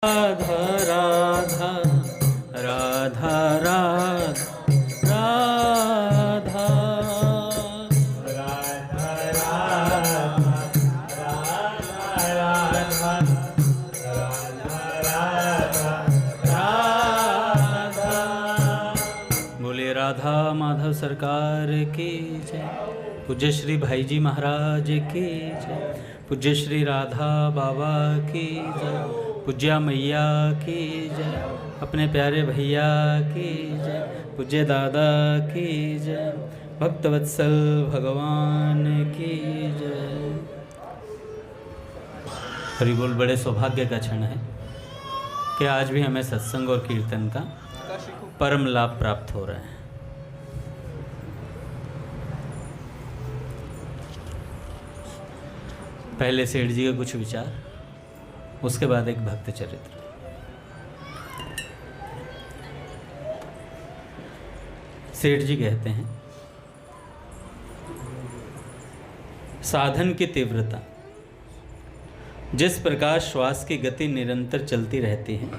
राधा राधा राधा राधा राधा बोले राधा माधव सरकार की जय। पूज्य श्री भाई जी महाराज की जय। पूज्य श्री राधा बाबा की जय। पूज्या मैया की जय। अपने प्यारे भैया की जय। पूज्य दादा की जय। भक्तवत्सल भगवान की जय। हरि बोल। बड़े सौभाग्य का क्षण है कि आज भी हमें सत्संग और कीर्तन का परम लाभ प्राप्त हो रहा है। पहले सेठ जी के कुछ विचार, उसके बाद एक भक्त चरित्र। सेठ जी कहते हैं, साधन की तीव्रता जिस प्रकार श्वास की गति निरंतर चलती रहती है,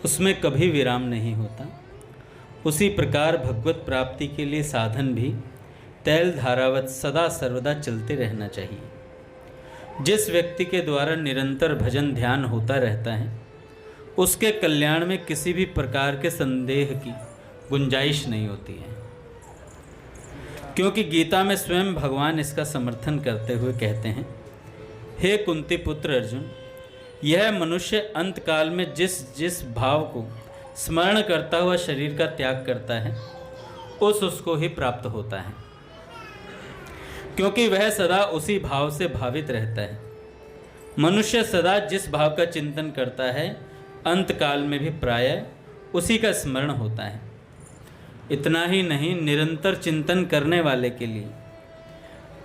उसमें कभी विराम नहीं होता, उसी प्रकार भगवत प्राप्ति के लिए साधन भी तैल धारावत सदा सर्वदा चलते रहना चाहिए। जिस व्यक्ति के द्वारा निरंतर भजन ध्यान होता रहता है, उसके कल्याण में किसी भी प्रकार के संदेह की गुंजाइश नहीं होती है, क्योंकि गीता में स्वयं भगवान इसका समर्थन करते हुए कहते हैं, हे कुंती पुत्र अर्जुन, यह मनुष्य अंत काल में जिस जिस भाव को स्मरण करता हुआ शरीर का त्याग करता है, उसको ही प्राप्त होता है, क्योंकि वह सदा उसी भाव से भावित रहता है। मनुष्य सदा जिस भाव का चिंतन करता है, अंत काल में भी प्रायः उसी का स्मरण होता है। इतना ही नहीं, निरंतर चिंतन करने वाले के लिए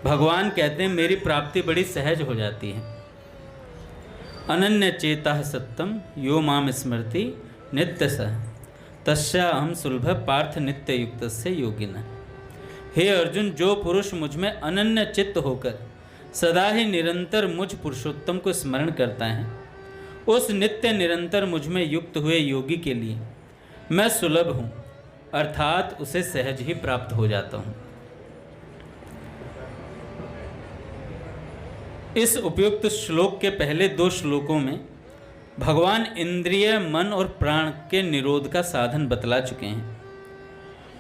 भगवान कहते हैं, मेरी प्राप्ति बड़ी सहज हो जाती है। अनन्य चेता सत्यम यो माम स्मृति नित्य सह तस्या अहम सुलभ पार्थ नित्य युक्त से योगिना। हे अर्जुन, जो पुरुष मुझ में अनन्य चित्त होकर सदा ही निरंतर मुझ पुरुषोत्तम को स्मरण करता है, उस नित्य निरंतर मुझ में युक्त हुए योगी के लिए मैं सुलभ हूँ, अर्थात उसे सहज ही प्राप्त हो जाता हूँ। इस उपयुक्त श्लोक के पहले दो श्लोकों में भगवान इंद्रिय, मन और प्राण के निरोध का साधन बतला चुके हैं।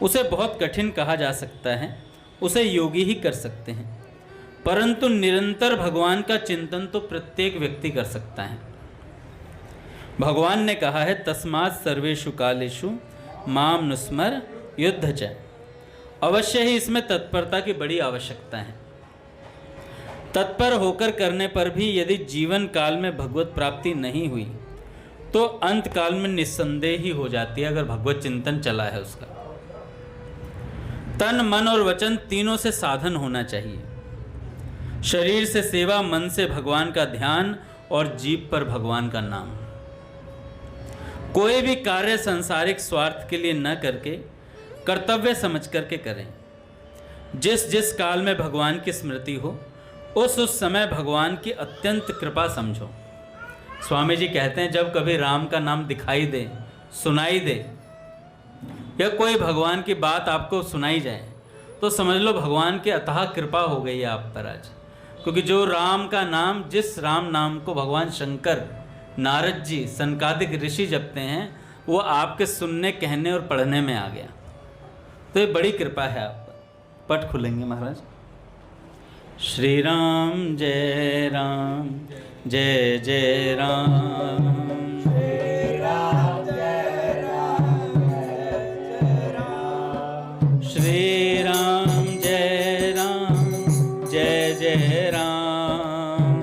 उसे बहुत कठिन कहा जा सकता है, उसे योगी ही कर सकते हैं, परंतु निरंतर भगवान का चिंतन तो प्रत्येक व्यक्ति कर सकता है। भगवान ने कहा है, तस्मात् सर्वेषु कालेषु माम नुस्मर युद्ध च। अवश्य ही इसमें तत्परता की बड़ी आवश्यकता है। तत्पर होकर करने पर भी यदि जीवन काल में भगवत प्राप्ति नहीं हुई, तो अंत काल में निस्संदेह ही हो जाती है, अगर भगवत चिंतन चला है उसका। तन, मन और वचन तीनों से साधन होना चाहिए। शरीर से सेवा, मन से भगवान का ध्यान और जीभ पर भगवान का नाम। कोई भी कार्य सांसारिक स्वार्थ के लिए न करके कर्तव्य समझ करके करें। जिस जिस काल में भगवान की स्मृति हो, उस समय भगवान की अत्यंत कृपा समझो। स्वामी जी कहते हैं, जब कभी राम का नाम दिखाई दे, सुनाई दे, या कोई भगवान की बात आपको सुनाई जाए, तो समझ लो भगवान की अथाह कृपा हो गई है आप पर आज। क्योंकि जो राम का नाम, जिस राम नाम को भगवान शंकर, नारद जी, सनकादिक ऋषि जपते हैं, वो आपके सुनने, कहने और पढ़ने में आ गया, तो ये बड़ी कृपा है आप पर। पट खुलेंगे महाराज। श्री राम जय राम, जय जय राम। श्री राम जय राम, जय जय राम। श्री राम जय राम, जय जय राम।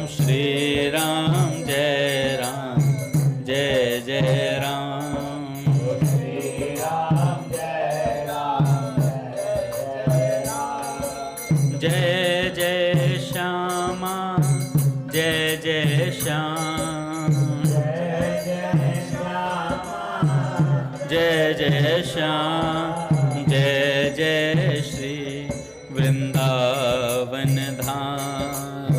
श्री राम जय राम, जय जय राम। श्री राम जय राम, जय राम। जय जय श्यामा, जय जय श्याम। जय जय श्याम, जय जय श्री वृंदावन धाम। धाम।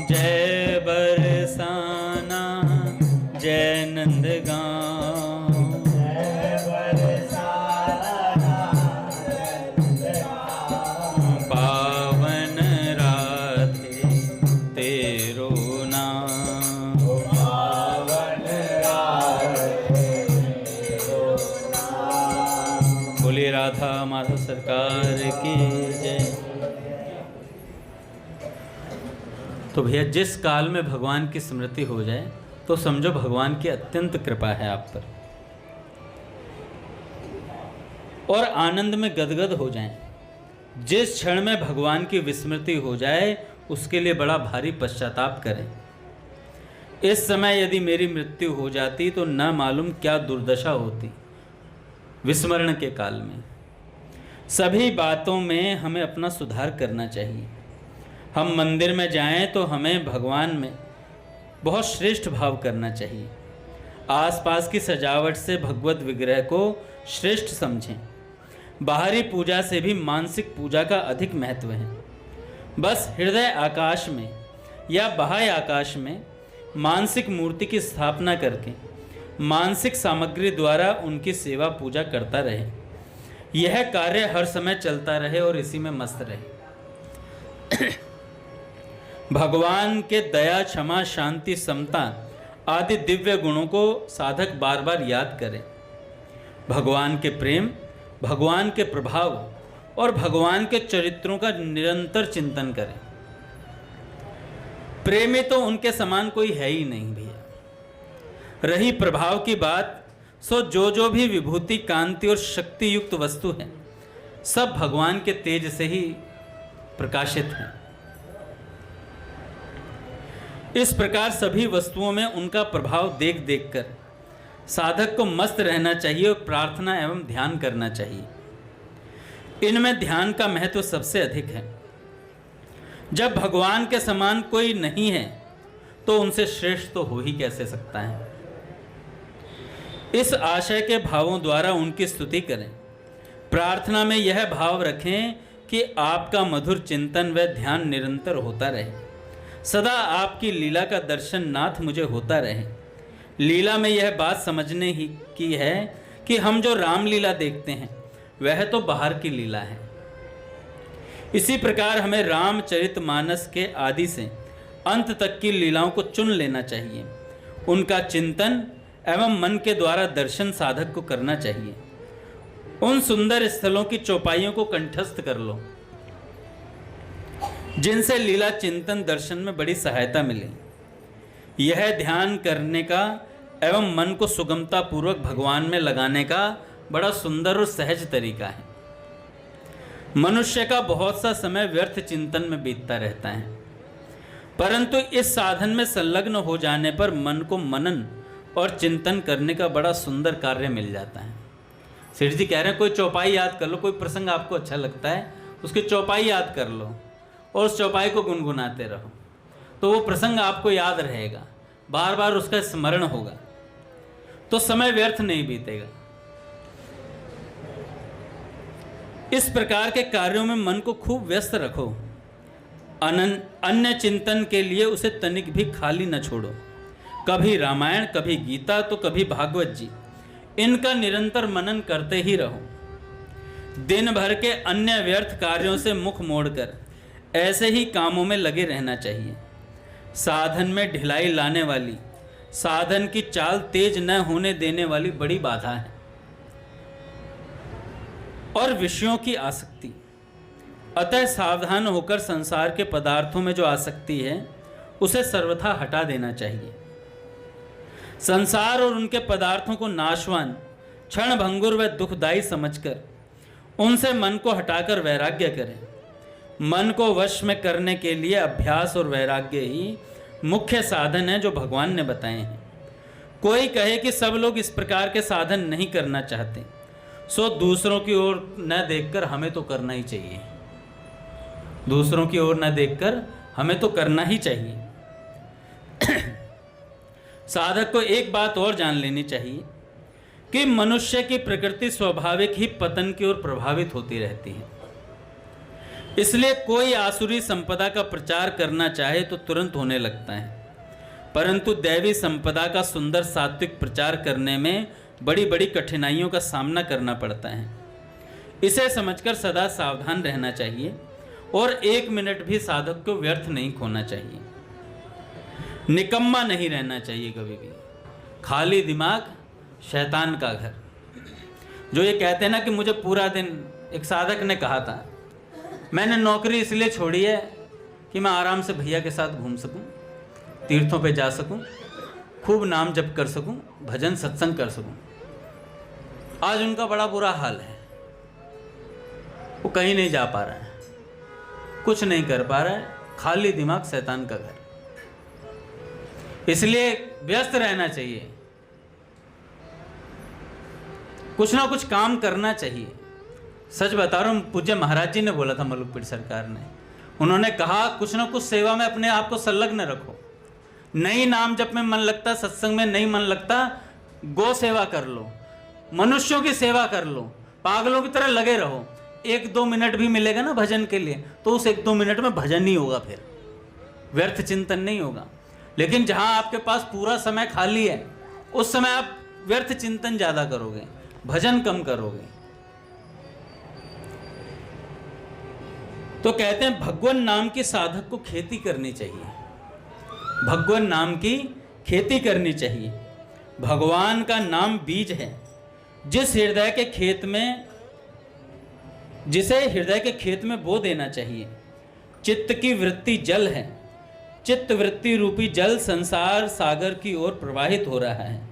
जय बरसाना जय नंदगांव, पावन राधे तेरो नाम। बोलिए राधा माधव सरकार की जय। तो भैया जिस काल में भगवान की स्मृति हो जाए तो समझो भगवान की अत्यंत कृपा है आप पर, और आनंद में गदगद हो जाएं। जिस क्षण में भगवान की विस्मृति हो जाए उसके लिए बड़ा भारी पश्चाताप करें। इस समय यदि मेरी मृत्यु हो जाती तो न मालूम क्या दुर्दशा होती विस्मरण के काल में। सभी बातों में हमें अपना सुधार करना चाहिए। हम मंदिर में जाएं तो हमें भगवान में बहुत श्रेष्ठ भाव करना चाहिए। आसपास की सजावट से भगवत विग्रह को श्रेष्ठ समझें। बाहरी पूजा से भी मानसिक पूजा का अधिक महत्व है। बस हृदय आकाश में या बाह्य आकाश में मानसिक मूर्ति की स्थापना करके मानसिक सामग्री द्वारा उनकी सेवा पूजा करता रहे। यह कार्य हर समय चलता रहे और इसी में मस्त रहे। भगवान के दया, क्षमा, शांति, समता आदि दिव्य गुणों को साधक बार बार याद करें। भगवान के प्रेम, भगवान के प्रभाव और भगवान के चरित्रों का निरंतर चिंतन करें। प्रेमी तो उनके समान कोई है ही नहीं भैया। रही प्रभाव की बात, सो जो भी विभूति, कांति और शक्ति युक्त वस्तु है सब भगवान के तेज से ही प्रकाशित हैं। इस प्रकार सभी वस्तुओं में उनका प्रभाव देख देखकर साधक को मस्त रहना चाहिए और प्रार्थना एवं ध्यान करना चाहिए। इनमें ध्यान का महत्व सबसे अधिक है। जब भगवान के समान कोई नहीं है तो उनसे श्रेष्ठ तो हो ही कैसे सकता है। इस आशय के भावों द्वारा उनकी स्तुति करें। प्रार्थना में यह भाव रखें कि आपका मधुर चिंतन व ध्यान निरंतर होता रहे। सदा आपकी लीला का दर्शन नाथ मुझे होता रहे। लीला में यह बात समझने ही की है कि हम जो रामलीला देखते हैं वह तो बाहर की लीला है। इसी प्रकार हमें रामचरितमानस के आदि से अंत तक की लीलाओं को चुन लेना चाहिए। उनका चिंतन एवं मन के द्वारा दर्शन साधक को करना चाहिए। उन सुंदर स्थलों की चौपाइयों को कंठस्थ कर लो जिनसे लीला चिंतन दर्शन में बड़ी सहायता मिले। यह ध्यान करने का एवं मन को सुगमता पूर्वक भगवान में लगाने का बड़ा सुंदर और सहज तरीका है। मनुष्य का बहुत सा समय व्यर्थ चिंतन में बीतता रहता है, परंतु इस साधन में संलग्न हो जाने पर मन को मनन और चिंतन करने का बड़ा सुंदर कार्य मिल जाता है। सेठ जी कह रहे हैं कोई चौपाई याद कर लो, कोई प्रसंग आपको अच्छा लगता है उसकी चौपाई याद कर लो और उस चौपाई को गुनगुनाते रहो, तो वो प्रसंग आपको याद रहेगा, बार बार उसका स्मरण होगा, तो समय व्यर्थ नहीं बीतेगा। इस प्रकार के कार्यों में मन को खूब व्यस्त रखो। अन्य चिंतन के लिए उसे तनिक भी खाली न छोड़ो। कभी रामायण, कभी गीता, तो कभी भागवत जी, इनका निरंतर मनन करते ही रहो। दिन भर के अन्य व्यर्थ कार्यों से मुख मोड़कर ऐसे ही कामों में लगे रहना चाहिए। साधन में ढिलाई लाने वाली, साधन की चाल तेज न होने देने वाली बड़ी बाधा है। और विषयों की आसक्ति, अतः सावधान होकर संसार के पदार्थों में जो आसक्ति है उसे सर्वथा हटा देना चाहिए। संसार और उनके पदार्थों को नाशवान, क्षण भंगुर व दुखदायी समझकर उनसे मन को हटाकर वैराग्य करें। मन को वश में करने के लिए अभ्यास और वैराग्य ही मुख्य साधन है जो भगवान ने बताए हैं। कोई कहे कि सब लोग इस प्रकार के साधन नहीं करना चाहते, सो दूसरों की ओर न देखकर हमें तो करना ही चाहिए। दूसरों की ओर न देखकर हमें तो करना ही चाहिए। साधक को एक बात और जान लेनी चाहिए कि मनुष्य की प्रकृति स्वाभाविक ही पतन की ओर प्रभावित होती रहती है। इसलिए कोई आसुरी संपदा का प्रचार करना चाहे तो तुरंत होने लगता है, परंतु दैवी संपदा का सुंदर सात्विक प्रचार करने में बड़ी बड़ी कठिनाइयों का सामना करना पड़ता है। इसे समझकर सदा सावधान रहना चाहिए और 1 मिनट भी साधक को व्यर्थ नहीं खोना चाहिए। निकम्मा नहीं रहना चाहिए कभी भी। खाली दिमाग शैतान का घर। जो ये कहते हैं ना कि मुझे पूरा दिन, एक साधक ने कहा था, मैंने नौकरी इसलिए छोड़ी है कि मैं आराम से भैया के साथ घूम सकूं, तीर्थों पे जा सकूं, खूब नाम जप कर सकूं, भजन सत्संग कर सकूं। आज उनका बड़ा बुरा हाल है, वो कहीं नहीं जा पा रहा है, कुछ नहीं कर पा रहा है। खाली दिमाग शैतान का घर। इसलिए व्यस्त रहना चाहिए, कुछ ना कुछ काम करना चाहिए। सच बता रहा हूँ, पूज्य महाराज जी ने बोला था, मलुकपीठ सरकार ने, उन्होंने कहा कुछ ना कुछ सेवा में अपने आप को संलग्न रखो। नहीं नाम जप में मन लगता, सत्संग में नहीं मन लगता, गौ सेवा कर लो, मनुष्यों की सेवा कर लो, पागलों की तरह लगे रहो। 1-2 मिनट भी मिलेगा ना भजन के लिए, तो उस 1-2 मिनट में भजन ही होगा, फिर व्यर्थ चिंतन नहीं होगा। लेकिन जहां आपके पास पूरा समय खाली है, उस समय आप व्यर्थ चिंतन ज्यादा करोगे, भजन कम करोगे। तो कहते हैं भगवान नाम के साधक को खेती करनी चाहिए, भगवान नाम की खेती करनी चाहिए। भगवान का नाम बीज है, जिसे हृदय के खेत में बो देना चाहिए। चित्त की वृत्ति जल है, चित्त वृत्ति रूपी जल संसार सागर की ओर प्रवाहित हो रहा है।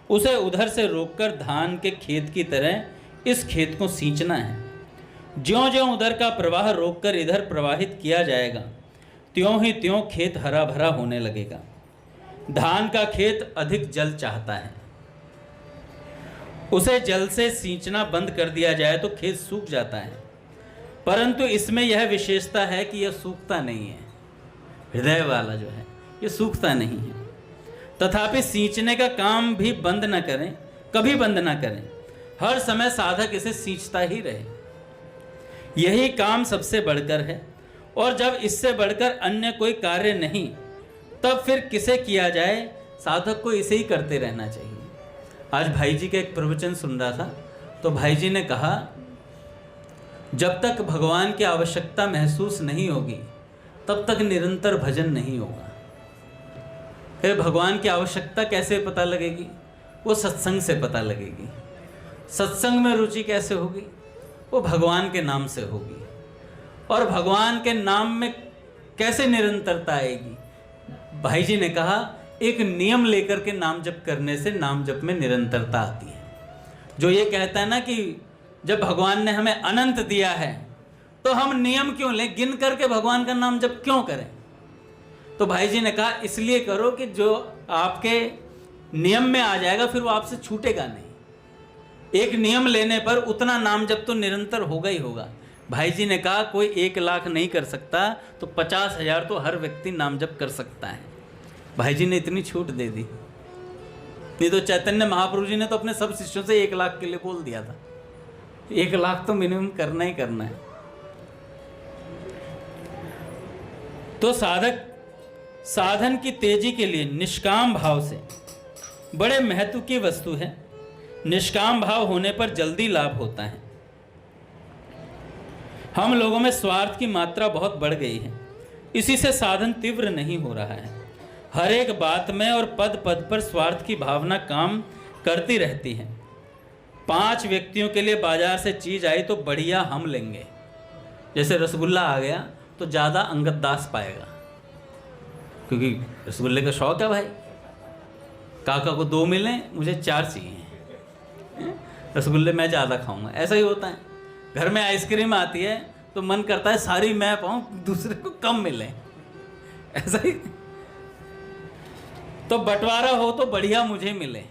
उसे उधर से रोककर धान के खेत की तरह इस खेत को सींचना है। ज्यों-ज्यों उधर का प्रवाह रोककर इधर प्रवाहित किया जाएगा, त्यों ही त्यों खेत हरा भरा होने लगेगा। धान का खेत अधिक जल चाहता है, उसे जल से सींचना बंद कर दिया जाए तो खेत सूख जाता है, परंतु इसमें यह विशेषता है कि यह सूखता नहीं है। हृदय वाला जो है ये सूखता नहीं है। तथापि सींचने का काम भी बंद न करें, कभी बंद न करें, हर समय साधक इसे सींचता ही रहे। यही काम सबसे बढ़कर है, और जब इससे बढ़कर अन्य कोई कार्य नहीं, तब फिर किसे किया जाए। साधक को इसे ही करते रहना चाहिए। आज भाई जी का एक प्रवचन सुन रहा था, तो भाई जी ने कहा जब तक भगवान की आवश्यकता महसूस नहीं होगी, तब तक निरंतर भजन नहीं होगा। फिर भगवान की आवश्यकता कैसे पता लगेगी? वो सत्संग से पता लगेगी। सत्संग में रुचि कैसे होगी? वो भगवान के नाम से होगी। और भगवान के नाम में कैसे निरंतरता आएगी? भाई जी ने कहा एक नियम लेकर के नाम जप करने से नाम जप में निरंतरता आती है। जो ये कहता है ना कि जब भगवान ने हमें अनंत दिया है तो हम नियम क्यों लें, गिन करके भगवान का नाम जप क्यों करें? तो भाई जी ने कहा इसलिए करो कि जो आपके नियम में आ जाएगा फिर वो आपसे छूटेगा नहीं। एक नियम लेने पर उतना नाम जप तो निरंतर होगा ही होगा। भाई जी ने कहा कोई 1 लाख नहीं कर सकता तो 50,000 तो हर व्यक्ति नाम जप कर सकता है। भाई जी ने इतनी छूट दे दी। नहीं तो चैतन्य महाप्रभु जी ने तो अपने सब शिष्यों से 1 लाख के लिए बोल दिया था। 1 लाख तो मिनिमम करना ही करना है। तो साधन की तेजी के लिए निष्काम भाव से बड़े महत्व की वस्तु है। निष्काम भाव होने पर जल्दी लाभ होता है। हम लोगों में स्वार्थ की मात्रा बहुत बढ़ गई है, इसी से साधन तीव्र नहीं हो रहा है। हर एक बात में और पद पद पर स्वार्थ की भावना काम करती रहती है। 5 व्यक्तियों के लिए बाजार से चीज आई तो बढ़िया हम लेंगे। जैसे रसगुल्ला आ गया तो ज़्यादा अंगद दास पाएगा, क्योंकि रसगुल्ले का शौक है भाई। काका को 2 मिले, मुझे 4 चाहिए। रसगुल्ले मैं ज़्यादा खाऊंगा। ऐसा ही होता है। घर में आइसक्रीम आती है तो मन करता है सारी मैं पाऊँ, दूसरे को कम मिले। ऐसा ही तो बंटवारा हो तो बढ़िया मुझे मिले।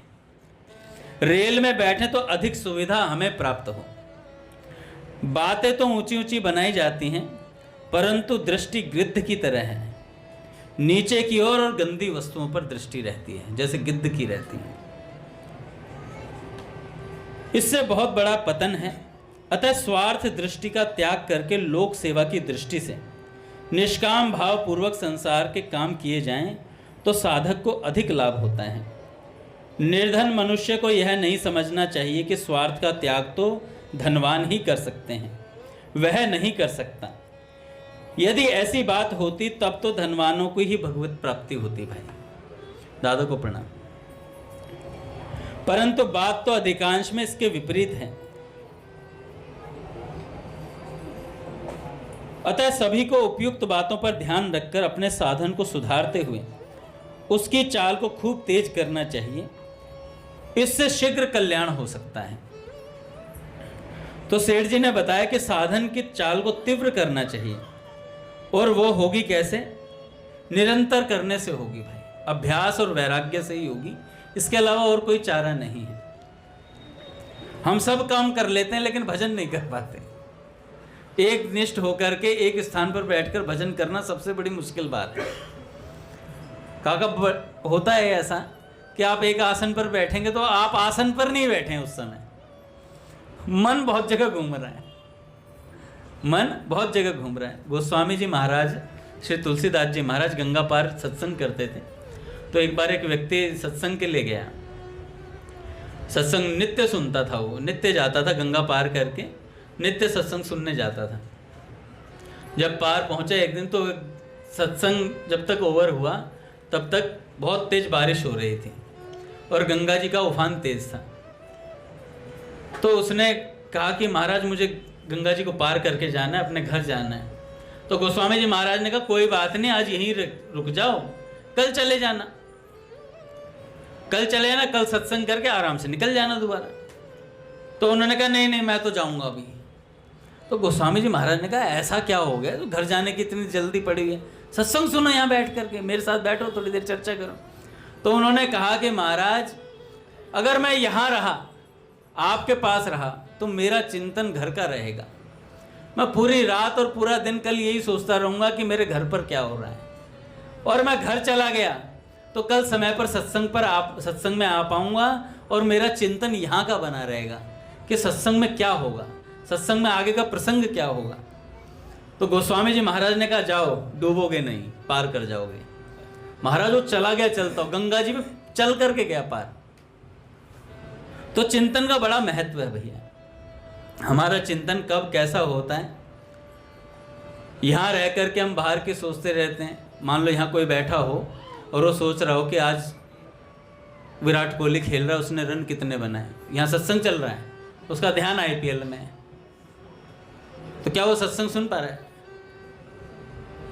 रेल में बैठे तो अधिक सुविधा हमें प्राप्त हो। बातें तो ऊंची ऊंची बनाई जाती हैं, परंतु दृष्टि गिद्ध की तरह है। नीचे की ओर और गंदी वस्तुओं पर दृष्टि रहती है, जैसे गिद्ध की रहती है। इससे बहुत बड़ा पतन है। अतः स्वार्थ दृष्टि का त्याग करके लोक सेवा की दृष्टि से निष्काम भाव पूर्वक संसार के काम किए जाएं तो साधक को अधिक लाभ होता है। निर्धन मनुष्य को यह नहीं समझना चाहिए कि स्वार्थ का त्याग तो धनवान ही कर सकते हैं, वह नहीं कर सकता। यदि ऐसी बात होती तब तो धनवानों को ही भगवत प्राप्ति होती। भाई दादा को प्रणाम। परंतु बात तो अधिकांश में इसके विपरीत है। अतः सभी को उपयुक्त बातों पर ध्यान रखकर अपने साधन को सुधारते हुए उसकी चाल को खूब तेज करना चाहिए। इससे शीघ्र कल्याण हो सकता है। तो सेठ जी ने बताया कि साधन की चाल को तीव्र करना चाहिए, और वो होगी कैसे? निरंतर करने से होगी भाई, अभ्यास और वैराग्य से ही होगी। इसके अलावा और कोई चारा नहीं है। हम सब काम कर लेते हैं लेकिन भजन नहीं कर पाते। एक निष्ठ होकर के एक स्थान पर बैठकर भजन करना सबसे बड़ी मुश्किल बात है। काका होता है ऐसा कि आप एक आसन पर बैठेंगे तो आप आसन पर नहीं बैठे हैं, उस समय मन बहुत जगह घूम रहा है, मन बहुत जगह घूम रहा है। गोस्वामी जी महाराज, श्री तुलसीदास जी महाराज गंगा पार सत्संग करते थे। तो एक बार एक व्यक्ति सत्संग के लिए गया। सत्संग नित्य सुनता था, वो नित्य जाता था गंगा पार करके, नित्य सत्संग सुनने जाता था। जब पार पहुंचा एक दिन, तो सत्संग जब तक ओवर हुआ तब तक बहुत तेज बारिश हो रही थी और गंगा जी का उफान तेज था। तो उसने कहा कि महाराज मुझे गंगा जी को पार करके जाना है, अपने घर जाना है। तो गोस्वामी जी महाराज ने कहा कोई बात नहीं, आज यहीं रुक जाओ, कल चले जाना, कल चले जाना, कल सत्संग करके आराम से निकल जाना दोबारा। तो उन्होंने कहा नहीं नहीं, मैं तो जाऊंगा अभी। तो गोस्वामी जी महाराज ने कहा ऐसा क्या हो गया, तो घर जाने की इतनी जल्दी पड़ी हुई है, सत्संग सुनो यहाँ बैठ करके, मेरे साथ बैठो, थोड़ी देर चर्चा करो। तो उन्होंने कहा कि महाराज अगर मैं यहाँ रहा, आपके पास रहा, तो मेरा चिंतन घर का रहेगा। मैं पूरी रात और पूरा दिन कल यही सोचता रहूँगा कि मेरे घर पर क्या हो रहा है, और मैं घर चला गया तो कल समय पर सत्संग में आ पाऊँगा और मेरा चिंतन यहाँ का बना रहेगा कि सत्संग में क्या होगा, सत्संग में आगे का प्रसंग क्या होगा। तो गोस्वामी जी महाराज ने कहा जाओ, डूबोगे नहीं, पार कर जाओगे। महाराज वो चला गया, चलता हो गंगा जी में चल करके गया पार। तो चिंतन का बड़ा महत्व है भैया। हमारा चिंतन कब कैसा होता है, यहाँ रह करके हम बाहर के सोचते रहते हैं। मान लो यहाँ कोई बैठा हो और वो सोच रहा हो कि आज विराट कोहली खेल रहा है, उसने रन कितने बनाए, यहाँ सत्संग चल रहा है, उसका ध्यान आईपीएल में है, तो क्या वो सत्संग सुन पा रहा है?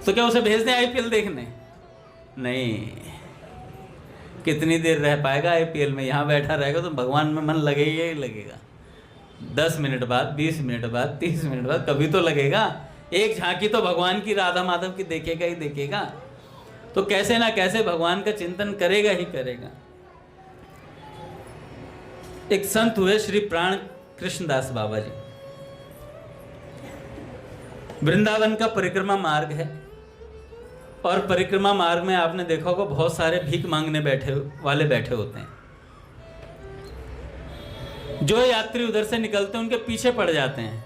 तो क्या उसे भेज दें आईपीएल देखने? नहीं, कितनी देर रह पाएगा आईपीएल में? यहाँ बैठा रहेगा तो भगवान में मन लगेगा ही लगेगा। 10 मिनट बाद, 20 मिनट बाद, 30 मिनट बाद कभी तो लगेगा। एक झांकी तो भगवान की, राधा माधव की देखेगा ही देखेगा। तो कैसे ना कैसे भगवान का चिंतन करेगा ही करेगा। एक संत हुए श्री प्राण कृष्णदास बाबा जी। वृंदावन का परिक्रमा मार्ग है, और परिक्रमा मार्ग में आपने देखा होगा बहुत सारे भीख मांगने वाले बैठे होते हैं। जो यात्री उधर से निकलते हैं उनके पीछे पड़ जाते हैं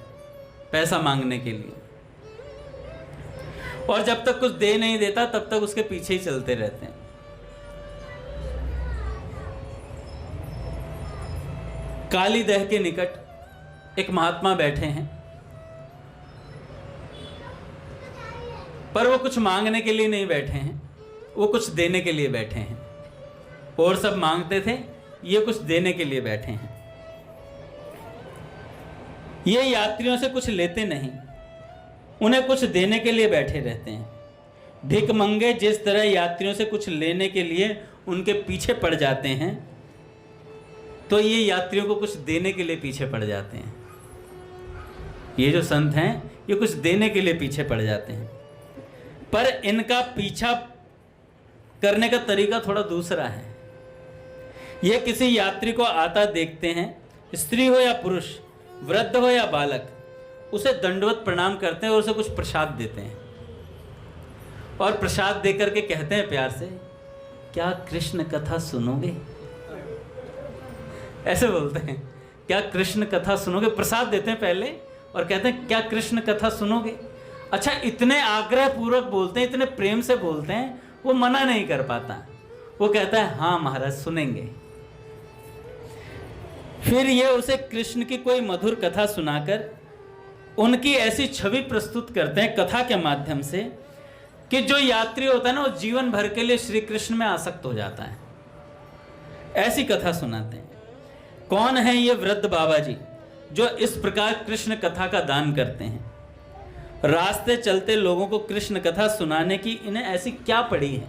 पैसा मांगने के लिए, और जब तक कुछ दे नहीं देता तब तक उसके पीछे ही चलते रहते हैं। काली दह के निकट एक महात्मा बैठे हैं, पर वो कुछ मांगने के लिए नहीं बैठे हैं, वो कुछ देने के लिए बैठे हैं। और सब मांगते थे, ये कुछ देने के लिए बैठे हैं। ये यात्रियों से कुछ लेते नहीं, उन्हें कुछ देने के लिए बैठे रहते हैं। भिख मंगे जिस तरह यात्रियों से कुछ लेने के लिए उनके पीछे पड़ जाते हैं, तो ये यात्रियों को कुछ देने के लिए पीछे पड़ जाते हैं। ये जो संत हैं ये कुछ देने के लिए पीछे पड़ जाते हैं, पर इनका पीछा करने का तरीका थोड़ा दूसरा है। ये किसी यात्री को आता देखते हैं, स्त्री हो या पुरुष, वृद्ध हो या बालक, उसे दंडवत प्रणाम करते हैं और उसे कुछ प्रसाद देते हैं, और प्रसाद देकर के कहते हैं प्यार से, क्या कृष्ण कथा सुनोगे? ऐसे बोलते हैं, क्या कृष्ण कथा सुनोगे? प्रसाद देते हैं पहले और कहते हैं क्या कृष्ण कथा सुनोगे? अच्छा, इतने आग्रह पूर्वक बोलते हैं, इतने प्रेम से बोलते हैं, वो मना नहीं कर पाता। वो कहता है हाँ महाराज सुनेंगे। फिर ये उसे कृष्ण की कोई मधुर कथा सुनाकर उनकी ऐसी छवि प्रस्तुत करते हैं कथा के माध्यम से कि जो यात्री होता है ना, वो जीवन भर के लिए श्री कृष्ण में आसक्त हो जाता है। ऐसी कथा सुनाते हैं। कौन है ये वृद्ध बाबा जी जो इस प्रकार कृष्ण कथा का दान करते हैं? रास्ते चलते लोगों को कृष्ण कथा सुनाने की इन्हें ऐसी क्या पड़ी है?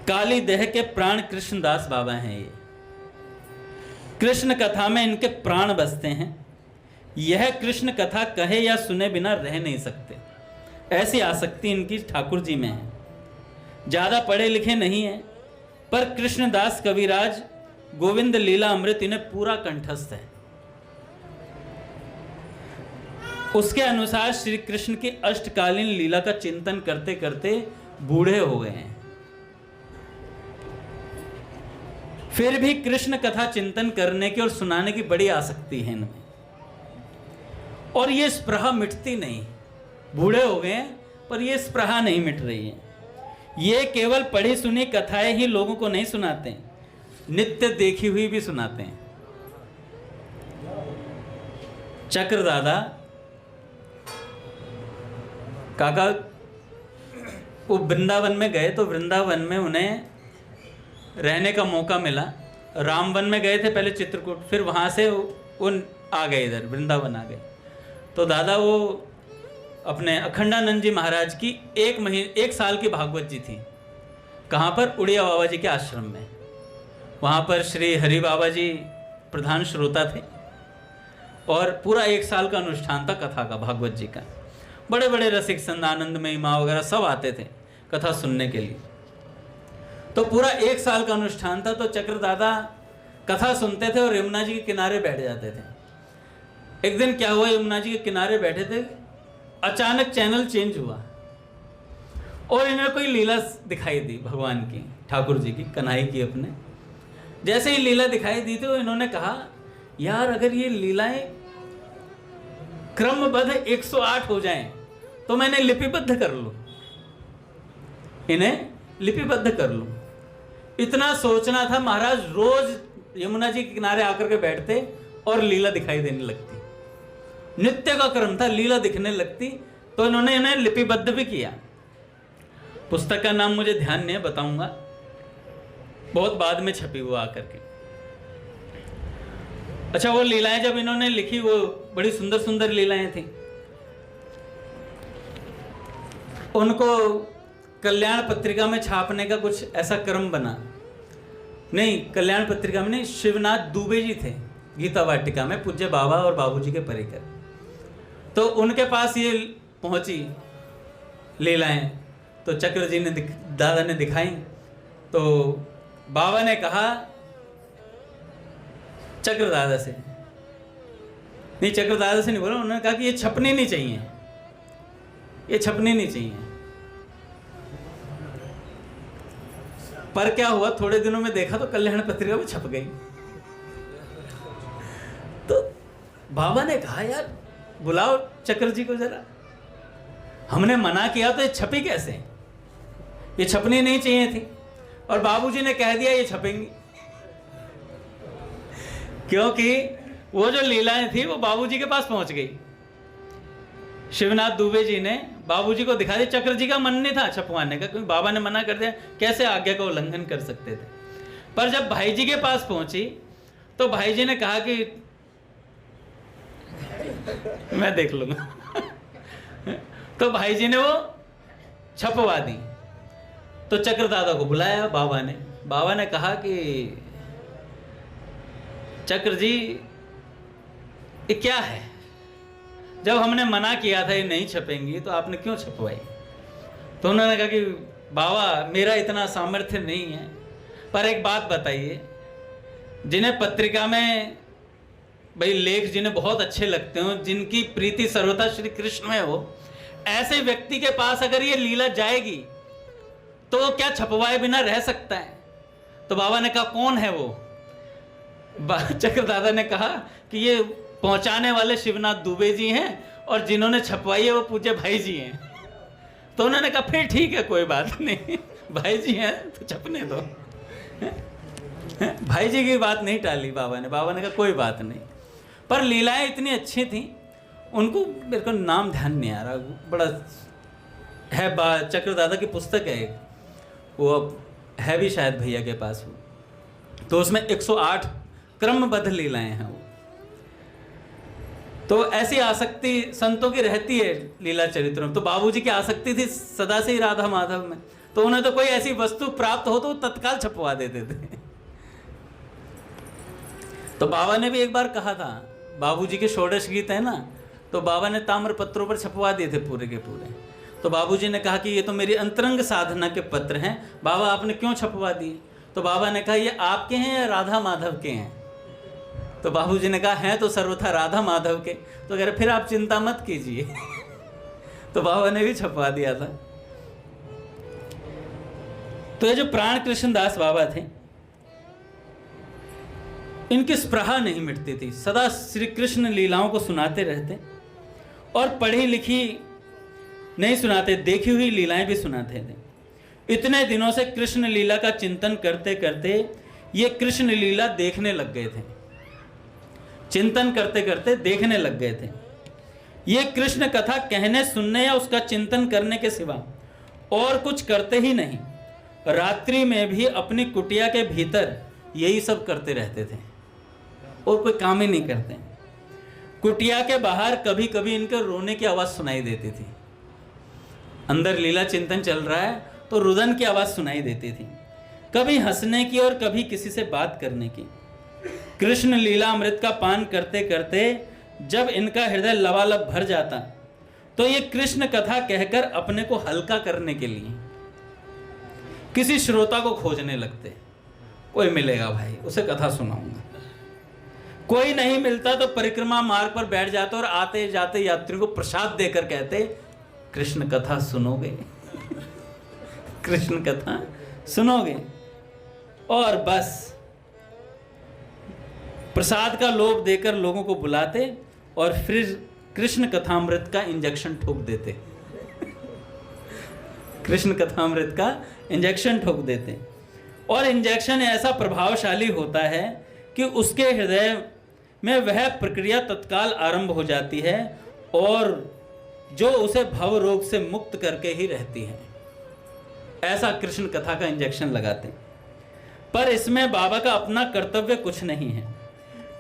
काली देह के प्राण कृष्णदास बाबा हैं ये। कृष्ण कथा में इनके प्राण बसते हैं। यह कृष्ण कथा कहे या सुने बिना रह नहीं सकते, ऐसी आसक्ति इनकी ठाकुर जी में है। ज्यादा पढ़े लिखे नहीं है, पर कृष्णदास कविराज गोविंद लीला अमृत इन्हें पूरा कंठस्थ है। उसके अनुसार श्री कृष्ण की अष्टकालीन लीला का चिंतन करते करते बूढ़े हो गए हैं। फिर भी कृष्ण कथा चिंतन करने की और सुनाने की बड़ी आसक्ति है इनमें, और ये स्पृहा मिटती नहीं। बूढ़े हो गए हैं पर ये स्पृहा नहीं मिट रही है। ये केवल पढ़ी सुनी कथाएं ही लोगों को नहीं सुनाते, नित्य देखी हुई भी सुनाते हैं। चक्र दादा काका वो वृंदावन में गए, तो वृंदावन में उन्हें रहने का मौका मिला। रामवन में गए थे पहले, चित्रकूट, फिर वहाँ से वो आ गए, इधर वृंदावन आ गए। तो दादा वो अपने अखंडानंद जी महाराज की 1 साल की भागवत जी थी। कहाँ पर? उड़िया बाबा जी के आश्रम में। वहाँ पर श्री हरि बाबा जी प्रधान श्रोता थे और पूरा 1 साल का अनुष्ठान था कथा का, भागवत जी का। बड़े बड़े रसिक संत आनंदमयी माँ वगैरह सब आते थे कथा सुनने के लिए। तो पूरा 1 साल का अनुष्ठान था। तो चक्र दादा कथा सुनते थे और यमुना जी के किनारे बैठ जाते थे। एक दिन क्या हुआ, यमुना जी के किनारे बैठे थे, अचानक चैनल चेंज हुआ और इन्हें कोई लीला दिखाई दी भगवान की, ठाकुर जी की, कन्हई की अपने। जैसे ही लीला दिखाई दी तो इन्होंने कहा यार अगर ये लीलाएं क्रमबद्ध 108 हो जाएं तो मैंने लिपिबद्ध कर लूं, इन्हें लिपिबद्ध कर लूं। इतना सोचना था। महाराज रोज यमुना जी के किनारे आकर के बैठते और लीला दिखाई देने लगती। नित्य का क्रम था, लीला दिखने लगती। तो इन्होंने इन्हें लिपिबद्ध भी किया। पुस्तक का नाम मुझे ध्यान नहीं है, बताऊंगा, बहुत बाद में छपी हुआ आकर के। अच्छा, वो लीलाएं जब इन्होंने लिखी, वो बड़ी सुंदर सुंदर लीलाएं थी। उनको कल्याण पत्रिका में छापने का कुछ ऐसा क्रम बना। नहीं, कल्याण पत्रिका में नहीं, शिवनाथ दुबे जी थे गीता वाटिका में, पूज्य बाबा और बाबूजी के परिकर। तो उनके पास ये पहुंची लीलाएं, तो चक्र जी ने दादा ने दिखाई। तो बाबा ने कहा चक्र दादा से, नहीं चक्र दादा से नहीं बोला, उन्होंने कहा कि ये छपनी नहीं चाहिए, ये छपनी नहीं चाहिए। पर क्या हुआ, थोड़े दिनों में देखा तो कल्याण पत्रिका में छप गई। तो बाबा ने कहा यार बुलाओ चक्र जी को जरा, हमने मना किया तो ये छपी कैसे? ये छपनी नहीं चाहिए थी और बाबूजी ने कह दिया ये छपेंगी, क्योंकि वो जो लीलाएं थी वो बाबूजी के पास पहुंच गई। शिवनाथ दुबे जी ने बाबूजी को दिखा दिया। चक्र जी का मन नहीं था छपवाने का, क्योंकि बाबा ने मना कर दिया, कैसे आज्ञा का उल्लंघन कर सकते थे। पर जब भाई जी के पास पहुंची तो भाई जी ने कहा कि मैं देख लूंगा। तो भाई जी ने वो छपवा दी। तो चक्र दादा को बुलाया बाबा ने। बाबा ने कहा कि चक्र जी ये क्या है, जब हमने मना किया था ये नहीं छपेंगी तो आपने क्यों छपवाई? तो उन्होंने कहा कि बाबा मेरा इतना सामर्थ्य नहीं है, पर एक बात बताइए, जिन्हें पत्रिका में भाई लेख जिन्हें बहुत अच्छे लगते हो, जिनकी प्रीति सर्वथा श्री कृष्ण में हो, ऐसे व्यक्ति के पास अगर ये लीला जाएगी तो क्या छपवाए बिना रह सकता है? तो बाबा ने कहा कौन है वो? चक्रदादा ने कहा कि ये पहुंचाने वाले शिवनाथ दुबे जी हैं और जिन्होंने छपवाई है वो पूज्य भाई जी हैं। तो उन्होंने कहा फिर ठीक है, कोई बात नहीं, भाई जी हैं तो छपने दो। भाई जी की बात नहीं टाली बाबा ने कहा कोई बात नहीं। पर लीलाएं इतनी अच्छी थी, उनको मेरे को नाम ध्यान नहीं आ रहा, बड़ा है, चक्रदादा की पुस्तक है एक, वो अब है भी शायद भैया के पास वो, तो उसमें 108 क्रमबद्ध लीलाएं हैं वो। तो ऐसी आसक्ति संतों की रहती है लीला चरित्रों में। तो बाबूजी की आसक्ति थी सदा से ही राधा माधव में, तो उन्हें तो कोई ऐसी वस्तु प्राप्त हो तो तत्काल छपवा देते थे। तो बाबा ने भी एक बार कहा था, बाबूजी के षोडश गीत है ना, तो बाबा ने ताम्र पत्रों पर छपवा दिए थे पूरे के पूरे। तो बाबूजी ने कहा कि ये तो मेरी अंतरंग साधना के पत्र हैं, बाबा आपने क्यों छपवा दिए? तो बाबा ने कहा ये आपके हैं या राधा माधव के हैं? तो बाबूजी ने कहा हैं तो सर्वथा राधा माधव के। तो कह रहे फिर आप चिंता मत कीजिए। तो बाबा ने भी छपवा दिया था। तो ये जो प्राण कृष्ण दास बाबा थे, इनकी स्पृहा नहीं मिटती थी, सदा श्री कृष्ण लीलाओं को सुनाते रहते, और पढ़ी लिखी नहीं सुनाते, देखी हुई लीलाएं भी सुनाते थे। इतने दिनों से कृष्ण लीला का चिंतन करते करते ये कृष्ण लीला देखने लग गए थे, चिंतन करते करते देखने लग गए थे। ये कृष्ण कथा कहने सुनने या उसका चिंतन करने के सिवा और कुछ करते ही नहीं। रात्रि में भी अपनी कुटिया के भीतर यही सब करते रहते थे और कोई काम ही नहीं करते। कुटिया के बाहर कभी कभी इनके रोने की आवाज सुनाई देती थी। अंदर लीला चिंतन चल रहा है तो रुदन की आवाज सुनाई देती थी, कभी हंसने की और कभी किसी से बात करने की। कृष्ण लीला अमृत का पान करते करते जब इनका हृदय लबालब भर जाता तो ये कृष्ण कथा कहकर अपने को हल्का करने के लिए किसी श्रोता को खोजने लगते। कोई मिलेगा भाई, उसे कथा सुनाऊंगा। कोई नहीं मिलता तो परिक्रमा मार्ग पर बैठ जाते और आते जाते यात्री को प्रसाद देकर कहते कृष्ण कथा सुनोगे? कृष्ण कथा सुनोगे? और बस प्रसाद का लोभ देकर लोगों को बुलाते और फिर कृष्ण कथामृत का इंजेक्शन ठोक देते। कृष्ण कथामृत का इंजेक्शन ठोक देते, और इंजेक्शन ऐसा प्रभावशाली होता है कि उसके हृदय में वह प्रक्रिया तत्काल आरंभ हो जाती है और जो उसे भव रोग से मुक्त करके ही रहती है। ऐसा कृष्ण कथा का इंजेक्शन लगाते। पर इसमें बाबा का अपना कर्तव्य कुछ नहीं है,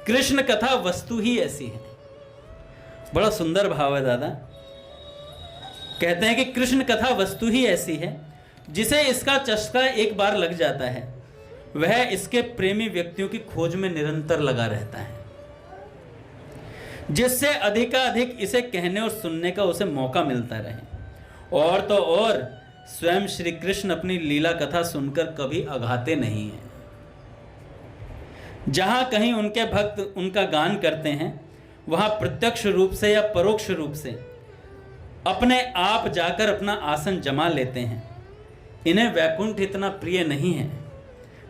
कृष्ण कथा वस्तु ही ऐसी है। बड़ा सुंदर भाव है दादा। कहते हैं कि कृष्ण कथा वस्तु ही ऐसी है जिसे इसका चस्का एक बार लग जाता है वह इसके प्रेमी व्यक्तियों की खोज में निरंतर लगा रहता है, जिससे अधिकाधिक इसे कहने और सुनने का उसे मौका मिलता रहे। और तो और स्वयं श्री कृष्ण अपनी लीला कथा सुनकर कभी अघाते नहीं हैं। जहां कहीं उनके भक्त उनका गान करते हैं वहां प्रत्यक्ष रूप से या परोक्ष रूप से अपने आप जाकर अपना आसन जमा लेते हैं। इन्हें वैकुंठ इतना प्रिय नहीं है,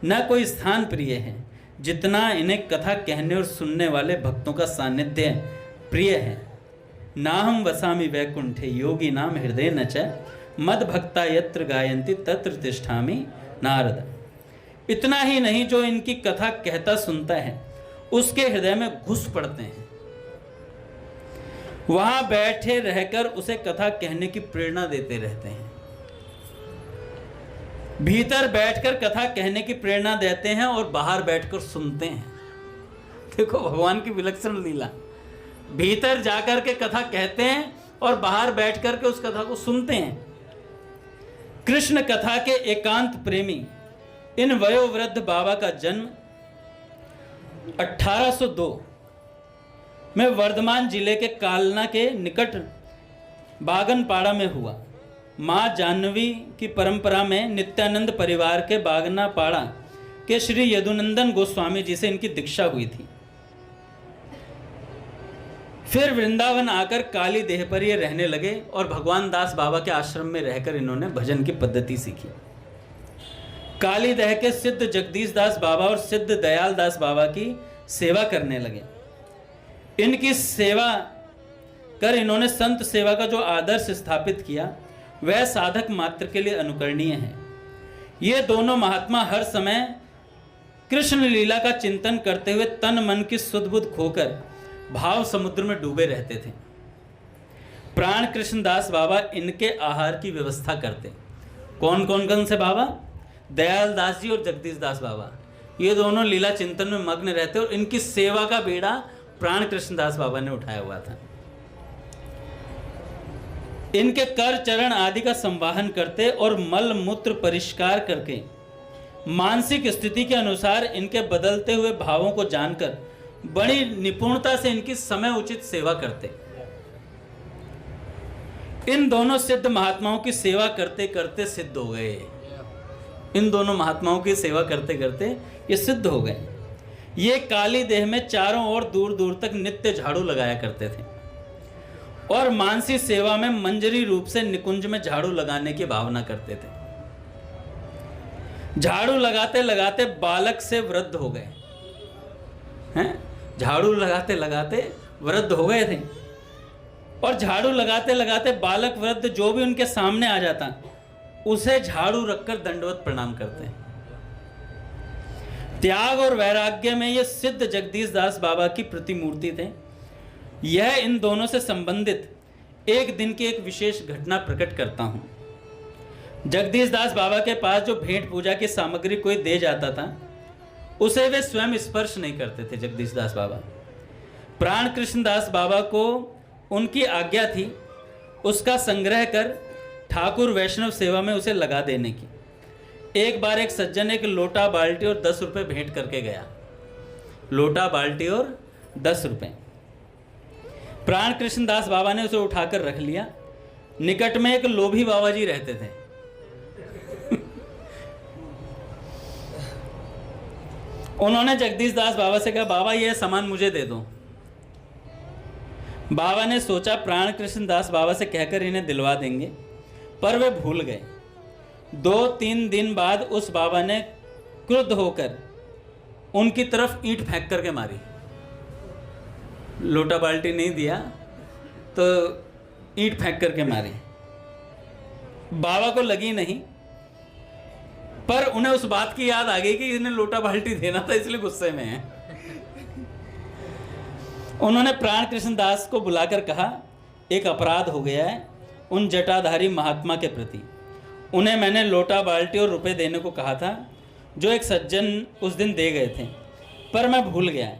न कोई स्थान प्रिय है जितना इन्हें कथा कहने और सुनने वाले भक्तों का सानिध्य प्रिय है। नाहं वसामि वैकुंठे योगी नाम हृदय न च मद भक्ता यत्र गायन्ति तत्र तिष्ठामि नारद। इतना ही नहीं, जो इनकी कथा कहता सुनता है उसके हृदय में घुस पड़ते हैं, वहां बैठे रहकर उसे कथा कहने की प्रेरणा देते रहते हैं। भीतर बैठकर कथा कहने की प्रेरणा देते हैं और बाहर बैठकर सुनते हैं। देखो भगवान की विलक्षण लीला, भीतर जाकर के कथा कहते हैं और बाहर बैठकर के उस कथा को सुनते हैं। कृष्ण कथा के एकांत प्रेमी इन वयोवृद्ध बाबा का जन्म 1802 में वर्धमान जिले के कालना के निकट बागनपाड़ा में हुआ। माँ जाह्नवी की परंपरा में नित्यानंद परिवार के बागनापाड़ा के श्री यदुनंदन गोस्वामी जी से इनकी दीक्षा हुई थी। फिर वृंदावन आकर काली देह पर ये रहने लगे और भगवान दास बाबा के आश्रम में रहकर इन्होंने भजन की पद्धति सीखी। काली देह के सिद्ध जगदीश दास बाबा और सिद्ध दयाल दास बाबा की सेवा करने लगे। इनकी सेवा कर इन्होंने संत सेवा का जो आदर्श स्थापित किया वह साधक मात्र के लिए अनुकरणीय है। ये दोनों महात्मा हर समय कृष्ण लीला का चिंतन करते हुए तन मन की सुध बुध खोकर भाव समुद्र में डूबे रहते थे। प्राण कृष्णदास बाबा इनके आहार की व्यवस्था करते। कौन कौन से बाबा? दयाल दास जी और जगदीश दास बाबा, ये दोनों लीला चिंतन में मग्न रहते और इनकी सेवा का बेड़ा प्राण कृष्णदास बाबा ने उठाया हुआ था। इनके कर चरण आदि का संवाहन करते और मल मूत्र परिष्कार करके मानसिक स्थिति के अनुसार इनके बदलते हुए भावों को जानकर बड़ी निपुणता से इनकी समय उचित सेवा करते। इन दोनों सिद्ध महात्माओं की सेवा करते करते सिद्ध हो गए। इन दोनों महात्माओं की सेवा करते करते ये सिद्ध हो गए। ये काली देह में चारों ओर दूर दूर तक नित्य झाड़ू लगाया करते थे और मानसी सेवा में मंजरी रूप से निकुंज में झाड़ू लगाने की भावना करते थे। झाड़ू लगाते लगाते बालक से वृद्ध हो गए हैं। झाड़ू लगाते लगाते वृद्ध हो गए थे और झाड़ू लगाते लगाते बालक वृद्ध जो भी उनके सामने आ जाता उसे झाड़ू रखकर दंडवत प्रणाम करते हैं। त्याग और वैराग्य में ये सिद्ध जगदीश दास बाबा की प्रतिमूर्ति थे। यह इन दोनों से संबंधित एक दिन की एक विशेष घटना प्रकट करता हूं। जगदीश दास बाबा के पास जो भेंट पूजा की सामग्री कोई दे जाता था उसे वे स्वयं स्पर्श नहीं करते थे। जगदीश दास बाबा, प्राण कृष्णदास बाबा को उनकी आज्ञा थी उसका संग्रह कर ठाकुर वैष्णव सेवा में उसे लगा देने की। एक बार एक सज्जन एक लोटा बाल्टी और 10 रुपए भेंट करके गया। लोटा बाल्टी और 10 रुपए। प्राण कृष्णदास बाबा ने उसे उठाकर रख लिया। निकट में एक लोभी बाबा जी रहते थे। उन्होंने जगदीश दास बाबा से कहा, बाबा यह सामान मुझे दे दो। बाबा ने सोचा प्राण कृष्णदास बाबा से कहकर इन्हें दिलवा देंगे, पर वे भूल गए। 2-3 दिन बाद उस बाबा ने क्रुद्ध होकर उनकी तरफ ईंट फेंक करके मारी। लोटा बाल्टी नहीं दिया तो ईंट फेंक करके मारी। बाबा को लगी नहीं, पर उन्हें उस बात की याद आ गई कि इन्हें लोटा बाल्टी देना था, इसलिए गुस्से में है। उन्होंने प्राण कृष्णदास को बुलाकर कहा, एक अपराध हो गया है उन जटाधारी महात्मा के प्रति। उन्हें मैंने लोटा बाल्टी और रुपए देने को कहा था जो एक सज्जन उस दिन दे गए थे, पर मैं भूल गया।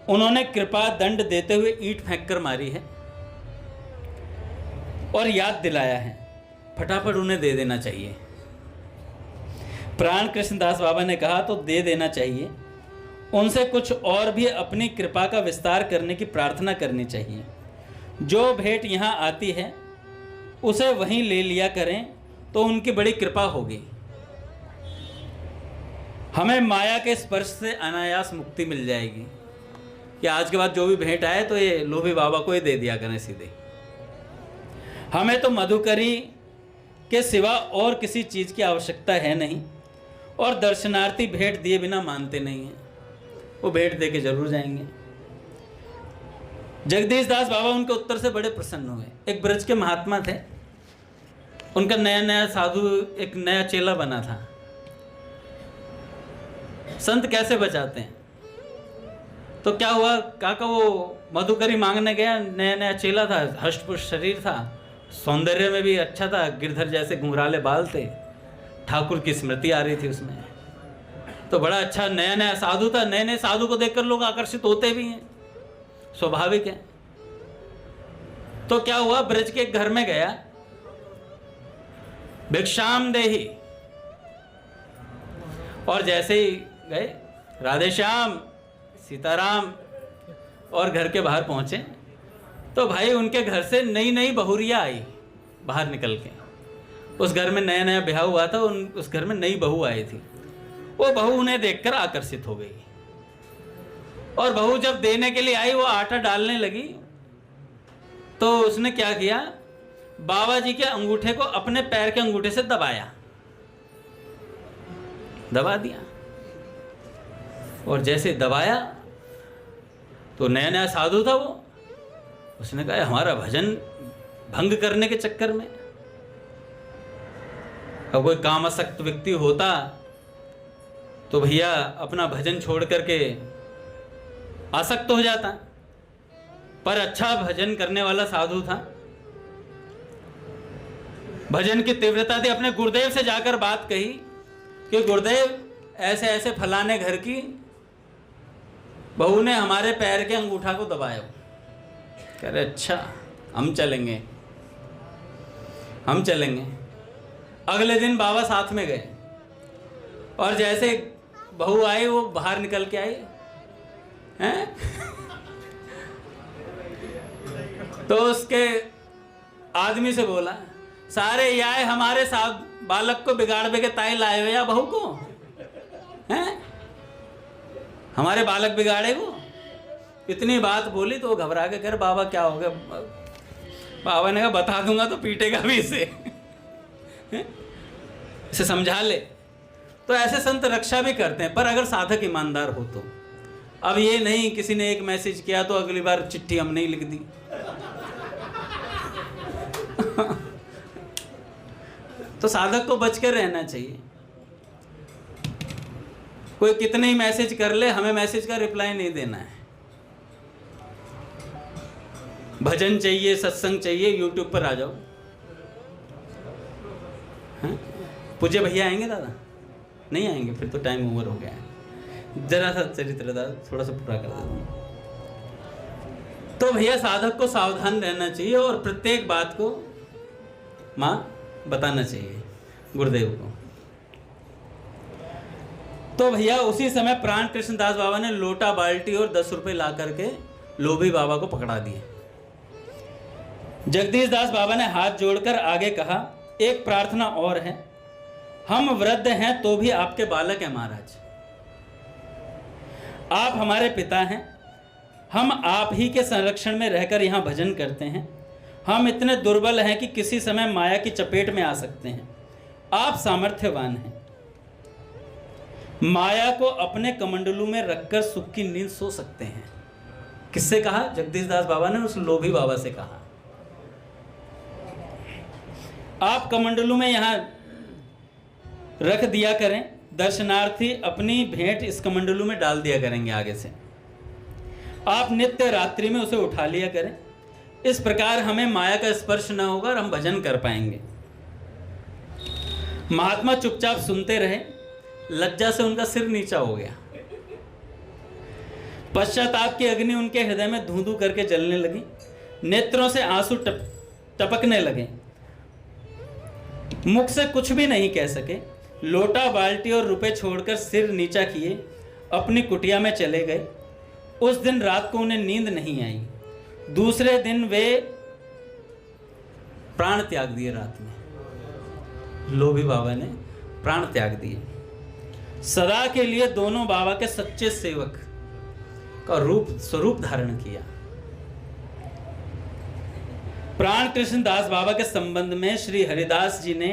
उन्होंने कृपा दंड देते हुए ईंट फेंक कर मारी है और याद दिलाया है, फटाफट उन्हें दे देना चाहिए। प्राण कृष्णदास बाबा ने कहा, तो दे देना चाहिए। उनसे कुछ और भी अपनी कृपा का विस्तार करने की प्रार्थना करनी चाहिए। जो भेंट यहाँ आती है उसे वहीं ले लिया करें तो उनकी बड़ी कृपा होगी। हमें माया के स्पर्श से अनायास मुक्ति मिल जाएगी कि आज के बाद जो भी भेंट आए तो ये लोभी बाबा को ही दे दिया करें सीधे। हमें तो मधुकरी के सिवा और किसी चीज़ की आवश्यकता है नहीं और दर्शनार्थी भेंट दिए बिना मानते नहीं हैं, वो भेंट दे के जरूर जाएंगे। जगदीश दास बाबा उनके उत्तर से बड़े प्रसन्न हुए। एक ब्रज के महात्मा थे, उनका नया साधु एक नया चेला बना था। संत कैसे बचाते हैं? तो क्या हुआ, काका वो मधुकरी मांगने गया, नया चेला था, हष्टपुष्ट शरीर था, सौंदर्य में भी अच्छा था, गिरधर जैसे घुंघराले बाल थे, ठाकुर की स्मृति आ रही थी उसमें, तो बड़ा अच्छा नया साधु था। नए साधु को देखकर लोग आकर्षित होते भी हैं, स्वाभाविक है। तो क्या हुआ, ब्रज के घर में गया, भिक्षाम देहि, और जैसे ही गए राधे श्याम सीताराम और घर के बाहर पहुंचे तो भाई उनके घर से नई बहुरिया आई बाहर निकल के। उस घर में नया ब्याह हुआ था, उस घर में नई बहू आई थी। वो बहू उन्हें देखकर आकर्षित हो गई और बहू जब देने के लिए आई, वो आटा डालने लगी तो उसने क्या किया, बाबा जी के अंगूठे को अपने पैर के अंगूठे से दबा दिया और जैसे दबाया तो नया नया साधु था वो, उसने कहा हमारा भजन भंग करने के चक्कर में। अब कोई कामासक्त व्यक्ति होता तो भैया अपना भजन छोड़ करके आसक्त हो जाता, पर अच्छा भजन करने वाला साधु था। भजन की तीव्रता थी। अपने गुरुदेव से जाकर बात कही कि गुरुदेव ऐसे ऐसे फलाने घर की बहू ने हमारे पैर के अंगूठा को दबाया। कह रहे अच्छा हम चलेंगे, हम चलेंगे। अगले दिन बाबा साथ में गए और जैसे बहू आई वो बाहर निकल के आई हैं तो उसके आदमी से बोला, सारे याय हमारे साथ बालक को बिगाड़ के ताई लाए हुए या बहू को हैं, हमारे बालक बिगाड़े वो। इतनी बात बोली तो वो घबरा के कह बाबा क्या हो गया। बाबा ने कहा बता दूंगा तो पीटेगा भी इसे इसे समझा ले। तो ऐसे संत रक्षा भी करते हैं, पर अगर साधक ईमानदार हो तो। अब ये नहीं किसी ने एक मैसेज किया तो अगली बार चिट्ठी हमने ही लिख दी तो साधक को बच कर रहना चाहिए। कोई कितने ही मैसेज कर ले, हमें मैसेज का रिप्लाई नहीं देना है। भजन चाहिए, सत्संग चाहिए, यूट्यूब पर आ जाओ। पूज्य भैया आएंगे दादा? नहीं आएंगे, फिर तो टाइम ओवर हो गया है। जरा सा चरित्र दादा थोड़ा सा पूरा कर देता हूँ। तो भैया साधक को सावधान रहना चाहिए और प्रत्येक बात को माँ बताना चाहिए गुरुदेव को। तो भैया उसी समय प्राण कृष्णदास बाबा ने लोटा, बाल्टी और 10 रुपए ला करके लोभी बाबा को पकड़ा दिए। जगदीश दास बाबा ने हाथ जोड़कर आगे कहा, एक प्रार्थना और है। हम वृद्ध हैं तो भी आपके बालक हैं महाराज। आप हमारे पिता हैं। हम आप ही के संरक्षण में रहकर यहाँ भजन करते हैं। हम इतने दुर्बल हैं कि किसी समय माया की चपेट में आ सकते हैं। आप सामर्थ्यवान हैं। माया को अपने कमंडलू में रखकर सुख की नींद सो सकते हैं। किससे कहा? जगदीश दास बाबा ने उस लोभी बाबा से कहा। आप कमंडलू में यहाँ रख दिया करें। दर्शनार्थी अपनी भेंट इस कमंडलू में डाल दिया करेंगे आगे से। आप नित्य रात्रि में उसे उठा लिया करें। इस प्रकार हमें माया का स्पर्श न होगा और हम भजन कर पाएंगे। महात्मा चुपचाप सुनते रहे। लज्जा से उनका सिर नीचा हो गया। पश्चाताप की अग्नि उनके हृदय में धूं धूं करके जलने लगी। नेत्रों से आंसू टपकने लगे। मुख से कुछ भी नहीं कह सके। लोटा, बाल्टी और रुपए छोड़कर सिर नीचा किए अपनी कुटिया में चले गए। उस दिन रात को उन्हें नींद नहीं आई। दूसरे दिन वे प्राण त्याग दिए। रात में लोभी बाबा ने प्राण त्याग दिए। सदा के लिए दोनों बाबा के सच्चे सेवक का स्वरूप धारण किया। प्राण कृष्ण दास बाबा के संबंध में श्री हरिदास जी ने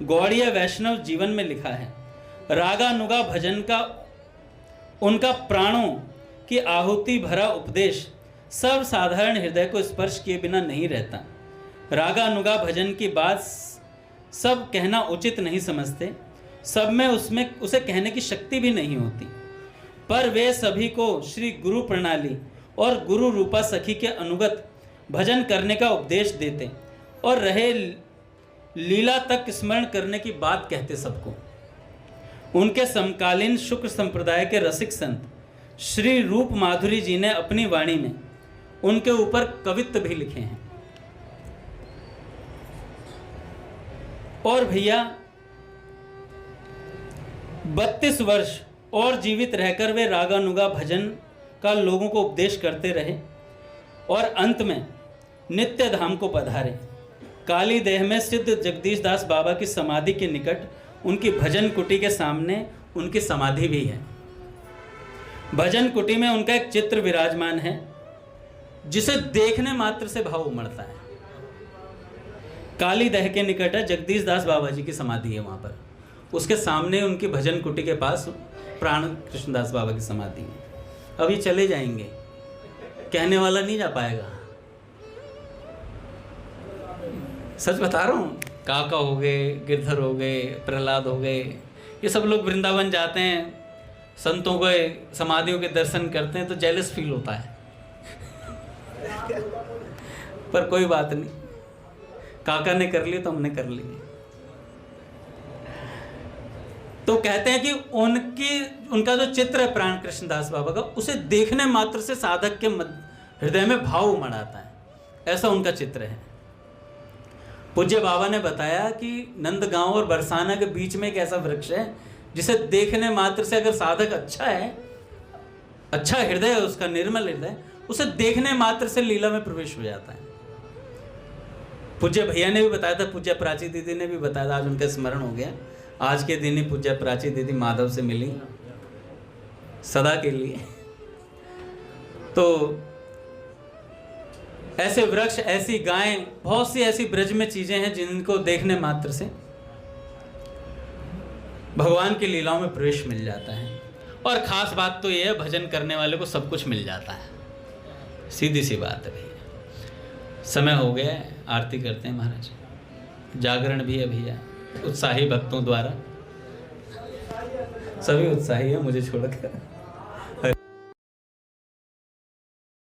गौड़ीय वैष्णव जीवन में लिखा है, रागानुगा भजन का उनका प्राणों की आहुति भरा उपदेश सर्व साधारण हृदय को स्पर्श किए बिना नहीं रहता। रागानुगा भजन की बात सब कहना उचित नहीं समझते। सब में उसे कहने की शक्ति भी नहीं होती, पर वे सभी को श्री गुरु प्रणाली और गुरु रूपा सखी के अनुगत भजन करने का उपदेश देते और रहे लीला तक स्मरण करने की बात कहते सबको। उनके समकालीन शुक्र संप्रदाय के रसिक संत श्री रूप माधुरी जी ने अपनी वाणी में उनके ऊपर कवित्व भी लिखे हैं। और भैया 32 वर्ष और जीवित रहकर वे रागानुगा भजन का लोगों को उपदेश करते रहे और अंत में नित्य धाम को पधारे। काली देह में सिद्ध जगदीश दास बाबा की समाधि के निकट उनकी भजन कुटी के सामने उनकी समाधि भी है। भजन कुटी में उनका एक चित्र विराजमान है जिसे देखने मात्र से भाव उमड़ता है। काली दह के निकट है जगदीश दास बाबा जी की समाधि है। वहाँ पर उसके सामने उनकी भजन कुटी के पास प्राण कृष्णदास बाबा की समाधि है। अभी चले जाएंगे कहने वाला नहीं जा पाएगा। सच बता रहा हूँ। काका हो गए, गिरधर हो गए, प्रहलाद हो गए, ये सब लोग वृंदावन जाते हैं, संतों के समाधियों के दर्शन करते हैं तो जेलस फील होता है। पर कोई बात नहीं, काका ने कर लिया तो हमने कर लिया। तो कहते हैं कि उनका जो चित्र है प्राण कृष्णदास बाबा का, उसे देखने मात्र से साधक के हृदय में भाव उमड़ आता है, ऐसा उनका चित्र है। पूज्य बाबा ने बताया कि नंदगांव और बरसाना के बीच में एक ऐसा वृक्ष है जिसे देखने मात्र से अगर साधक अच्छा है, अच्छा हृदय है उसका, निर्मल हृदय, उसे देखने मात्र से लीला में प्रवेश हो जाता है। पूज्य भैया ने भी बताया था, पूज्य प्राची दीदी ने भी बताया था, आज उनका स्मरण हो गया। आज के दिन ही पूज्य प्राची दीदी माधव से मिली सदा के लिए। तो ऐसे वृक्ष, ऐसी गायें, बहुत सी ऐसी ब्रज में चीजें हैं जिनको देखने मात्र से भगवान की लीलाओं में प्रवेश मिल जाता है। और खास बात तो यह है, भजन करने वाले को सब कुछ मिल जाता है। सीधी सी बात है भैया। समय हो गया है, आरती करते हैं महाराज। जागरण भी है भैया, उत्साही भक्तों द्वारा। सभी उत्साही है मुझे छोड़कर।